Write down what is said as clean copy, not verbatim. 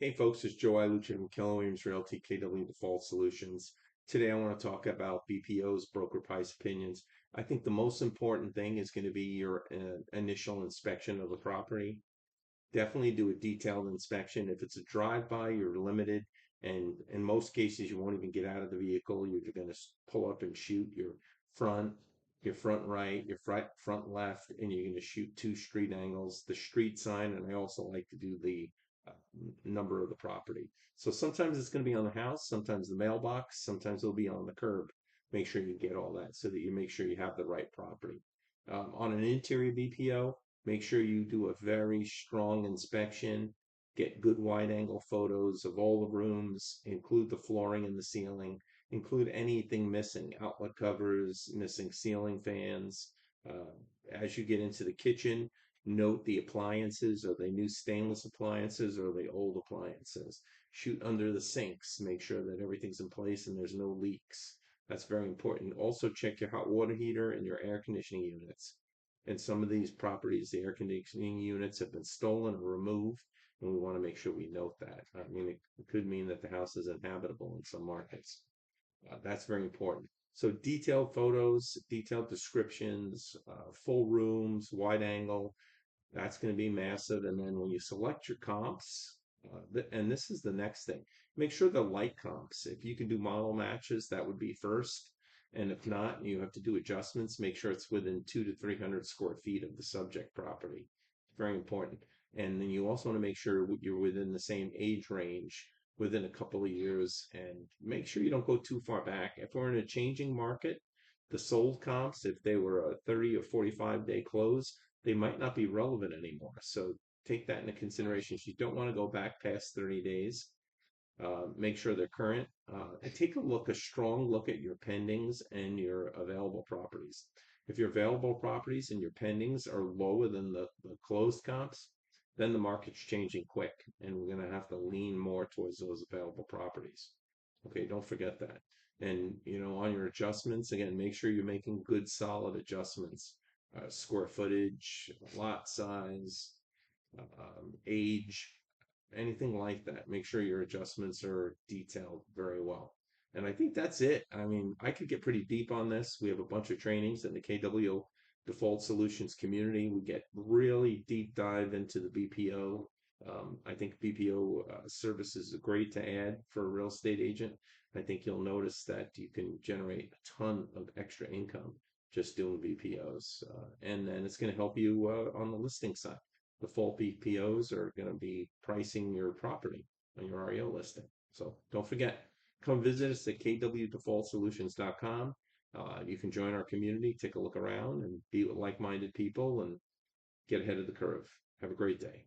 Hey folks, it's Joe Ilucci from Keller Williams Realty KW Default Solutions. Today I want to talk about BPO's broker price opinions. I think the most important thing is going to be your initial inspection of the property. Definitely do a detailed inspection. If it's a drive-by, you're limited, and in most cases you won't even get out of the vehicle. You're going to pull up and shoot front, your front right, your front left, and you're going to shoot two street angles, the street sign, and I also like to do the uh, number of the property. So sometimes it's going to be on the house, sometimes the mailbox, sometimes it'll be on the curb. Make sure you get all that so that you make sure you have the right property. On an interior BPO, make sure you do a very strong inspection. Get good wide angle photos of all the rooms, include the flooring and the ceiling, include anything missing, outlet covers, missing ceiling fans. Uh, as you get into the kitchen, note the appliances. Are they new stainless appliances or are they old appliances? Shoot under the sinks. Make sure that everything's in place and there's no leaks. That's very important. Also, check your hot water heater and your air conditioning units. In some of these properties, the air conditioning units have been stolen or removed, and we want to make sure we note that. I mean, it could mean that the house is inhabitable in some markets. That's very important. So detailed photos, detailed descriptions, full rooms, wide angle, that's going to be massive. And then when you select your comps, and this is the next thing, make sure the light comps, if you can do model matches, that would be first. And if not, you have to do adjustments, make sure it's within 2 to 300 square feet of the subject property. Very important. And then you also want to make sure you're within the same age range within a couple of years and make sure you don't go too far back. If we're in a changing market, the sold comps, if they were a 30 or 45-day close, they might not be relevant anymore. So take that into consideration. If you don't want to go back past 30 days, make sure they're current. And take a strong look at your pendings and your available properties. If your available properties and your pendings are lower than the closed comps, then the market's changing quick, and we're going to have to lean more towards those available properties. Okay, don't forget that. And on your adjustments, again, make sure you're making good, solid adjustments. Square footage, lot size, age, anything like that. Make sure your adjustments are detailed very well. And I think that's it. I mean, I could get pretty deep on this. We have a bunch of trainings in the KW Default Solutions community. We get really deep dive into the BPO. I think BPO services are great to add for a real estate agent. I think you'll notice that you can generate a ton of extra income just doing BPOs. And then it's going to help you on the listing side. The full BPOs are going to be pricing your property on your REO listing. So don't forget, come visit us at kwdefaultsolutions.com. You can join our community, take a look around, and be with like minded people and get ahead of the curve. Have a great day.